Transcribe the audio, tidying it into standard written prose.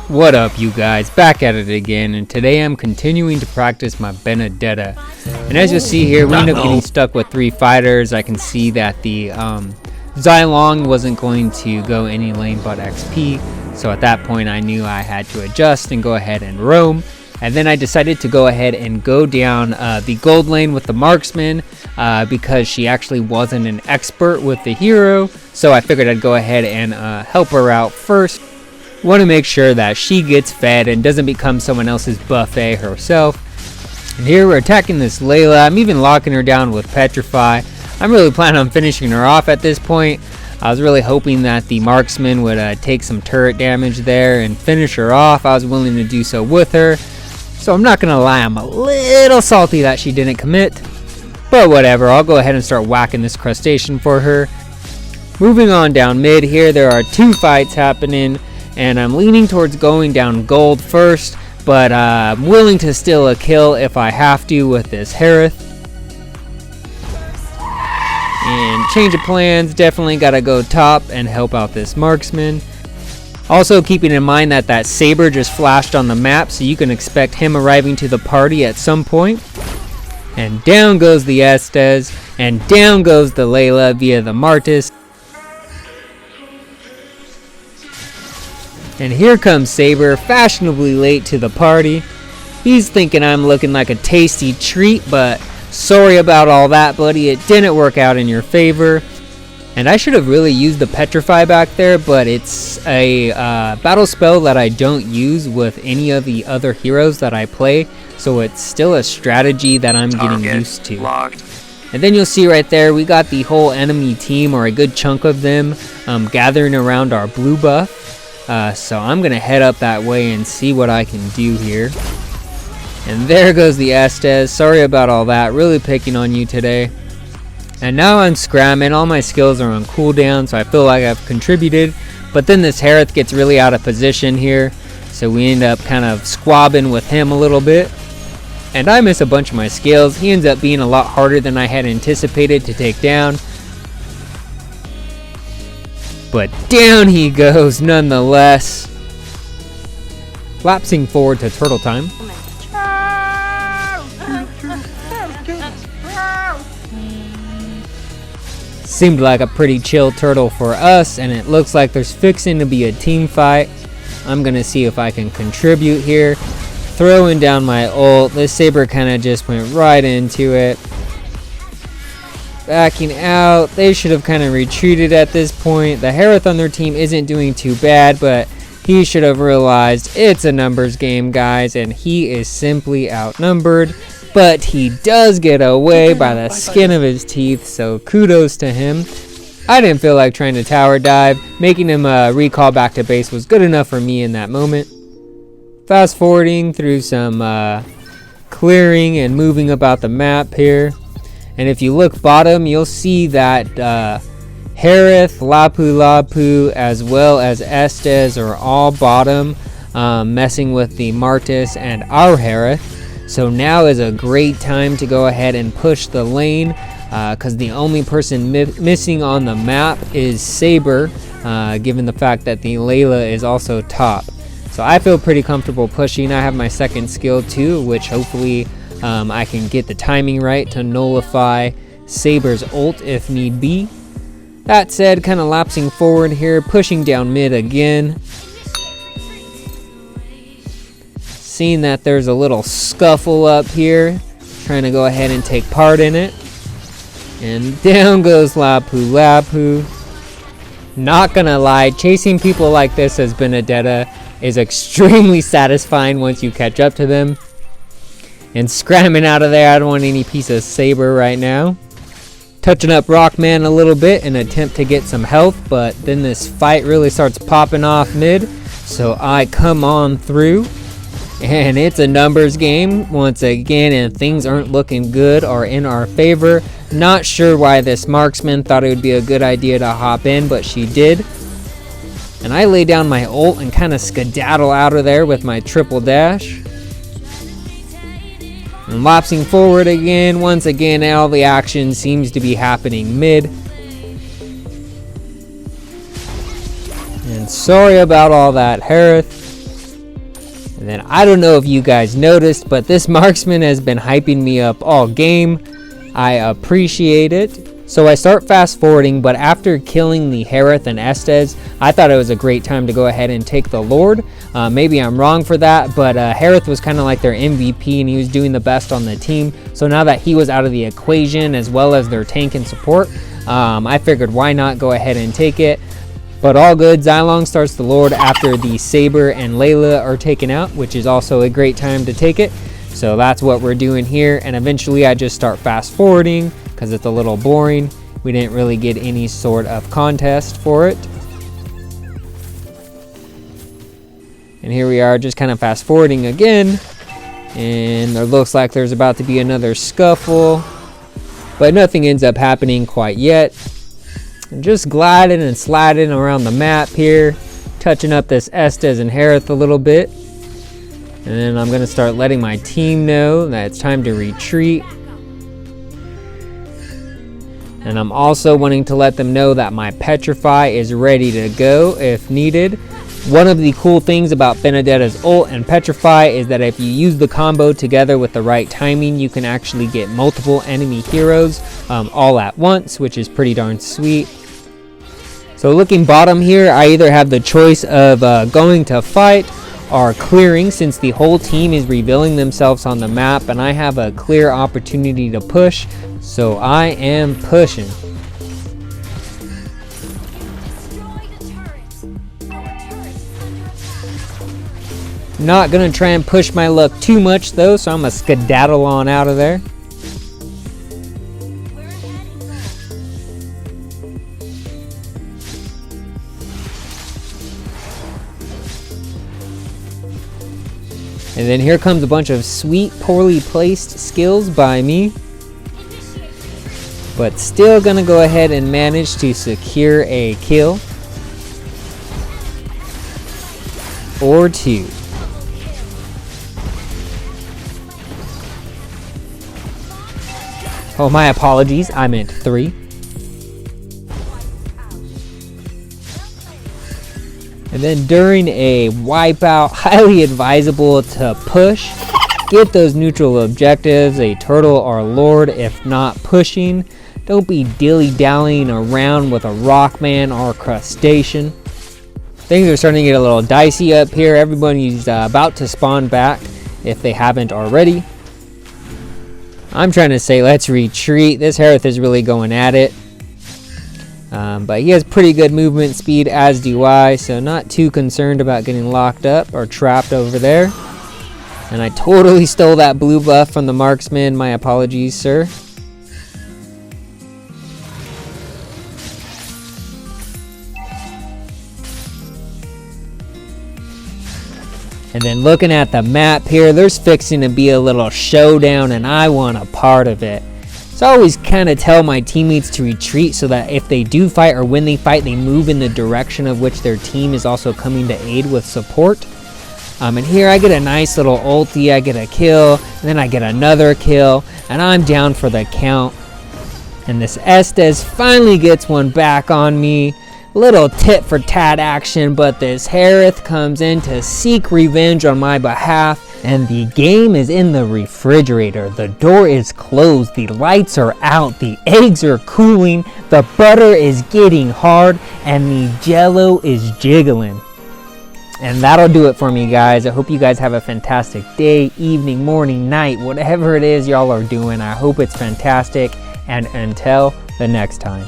What up, you guys? Back at it again, and today I'm continuing to practice my Benedetta. And as you'll see here, we end up getting stuck with 3 fighters. I can see that the Xylong wasn't going to go any lane but XP, so at that point I knew I had to adjust and go ahead and roam. And then I decided to go ahead and go down the gold lane with the marksman because she actually wasn't an expert with the hero, so I figured I'd go ahead and help her out first. Want to make sure that she gets fed and doesn't become someone else's buffet herself. And here we're attacking this Layla. I'm even locking her down with Petrify. I'm really planning on finishing her off at this point. I was really hoping that the marksman would take some turret damage there and finish her off. I was willing to do so with her. So I'm not going to lie, I'm a little salty that she didn't commit. But whatever, I'll go ahead and start whacking this crustacean for her. Moving on down mid here, there are 2 fights happening. And I'm leaning towards going down gold first, but I'm willing to steal a kill if I have to with this Harith. And change of plans, definitely gotta go top and help out this marksman. Also keeping in mind that that Saber just flashed on the map, so you can expect him arriving to the party at some point. And down goes the Estes, and down goes the Layla via the Martis. And here comes Saber, fashionably late to the party. He's thinking I'm looking like a tasty treat, but sorry about all that, buddy. It didn't work out in your favor. And I should have really used the Petrify back there, but it's a battle spell that I don't use with any of the other heroes that I play, so it's still a strategy that I'm getting used to. And then you'll see right there, we got the whole enemy team, or a good chunk of them, gathering around our blue buff. So I'm going to head up that way and see what I can do here. And there goes the Estes. Sorry about all that. Really picking on you today. And now I'm scramming. All my skills are on cooldown, so I feel like I've contributed. But then this Harith gets really out of position here, so we end up kind of squabbing with him a little bit. And I miss a bunch of my skills. He ends up being a lot harder than I had anticipated to take down. But down he goes nonetheless. Lapsing forward to turtle time. Seemed like a pretty chill turtle for us, and it looks like there's fixing to be a team fight. I'm gonna see if I can contribute here. Throwing down my ult. This Saber kind of just went right into it. Backing out. They should have kind of retreated at this point. The Harith on their team isn't doing too bad, but he should have realized it's a numbers game, guys, and he is simply outnumbered. But he does get away by the skin of his teeth, so kudos to him. I didn't feel like trying to tower dive. Making him recall back to base was good enough for me in that moment. Fast forwarding through some clearing and moving about the map here. And if you look bottom, you'll see that Harith, Lapu, as well as Estes are all bottom, messing with the Martis and our Harith. So now is a great time to go ahead and push the lane, because the only person missing on the map is Saber, given the fact that the Layla is also top. So I feel pretty comfortable pushing. I have my second skill too, which hopefully I can get the timing right to nullify Saber's ult if need be. That said, kind of lapsing forward here, pushing down mid again. Seeing that there's a little scuffle up here, trying to go ahead and take part in it. And down goes Lapu. Not gonna lie, chasing people like this as Benedetta is extremely satisfying once you catch up to them. And scramming out of there, I don't want any piece of Saber right now. Touching up Rockman a little bit in an attempt to get some health, but then this fight really starts popping off mid, so I come on through. And it's a numbers game once again, and things aren't looking good or in our favor. Not sure why this marksman thought it would be a good idea to hop in, but she did. And I lay down my ult and kind of skedaddle out of there with my triple dash. And lapsing forward again. Once again, all the action seems to be happening mid. And sorry about all that, Harith. And then I don't know if you guys noticed, but this marksman has been hyping me up all game. I appreciate it. So I start fast forwarding, but after killing the Harith and Estes, I thought it was a great time to go ahead and take the Lord. Maybe I'm wrong for that, but Harith was kind of like their MVP and he was doing the best on the team. So now that he was out of the equation as well as their tank and support, I figured why not go ahead and take it. But all good, Xylong starts the Lord after the Saber and Layla are taken out, which is also a great time to take it. So that's what we're doing here, and eventually I just start fast forwarding because it's a little boring. We didn't really get any sort of contest for it. And here we are just kind of fast forwarding again, and there looks like there's about to be another scuffle, but nothing ends up happening quite yet. I'm just gliding and sliding around the map here, touching up this Estes and Harith a little bit. And then I'm gonna start letting my team know that it's time to retreat. And I'm also wanting to let them know that my Petrify is ready to go if needed. One of the cool things about Benedetta's ult and Petrify is that if you use the combo together with the right timing, you can actually get multiple enemy heroes all at once, which is pretty darn sweet. So looking bottom here, I either have the choice of going to fight or clearing, since the whole team is revealing themselves on the map and I have a clear opportunity to push, so I am pushing. Not gonna try and push my luck too much though, so I'm gonna skedaddle on out of there. And then here comes a bunch of sweet, poorly placed skills by me. But still gonna go ahead and manage to secure a kill. Or two. Oh, my apologies, I meant 3. And then during a wipeout, highly advisable to push, get those neutral objectives, a turtle or lord if not pushing. Don't be dilly-dallying around with a rockman or crustacean. Things are starting to get a little dicey up here. Everybody's about to spawn back if they haven't already. I'm trying to say let's retreat. This Harith is really going at it. But he has pretty good movement speed, as do I, so not too concerned about getting locked up or trapped over there. And I totally stole that blue buff from the marksman. My apologies, sir. And then looking at the map here, there's fixing to be a little showdown and I want a part of it. So I always kind of tell my teammates to retreat so that if they do fight or when they fight, they move in the direction of which their team is also coming to aid with support. And here I get a nice little ulti, I get a kill, and then I get another kill, and I'm down for the count. And this Estes finally gets one back on me. Little tit for tat action, but this Harith comes in to seek revenge on my behalf. And the game is in the refrigerator. The door is closed. The lights are out. The eggs are cooling. The butter is getting hard. And the jello is jiggling. And that'll do it for me, guys. I hope you guys have a fantastic day, evening, morning, night, whatever it is y'all are doing. I hope it's fantastic. And until the next time.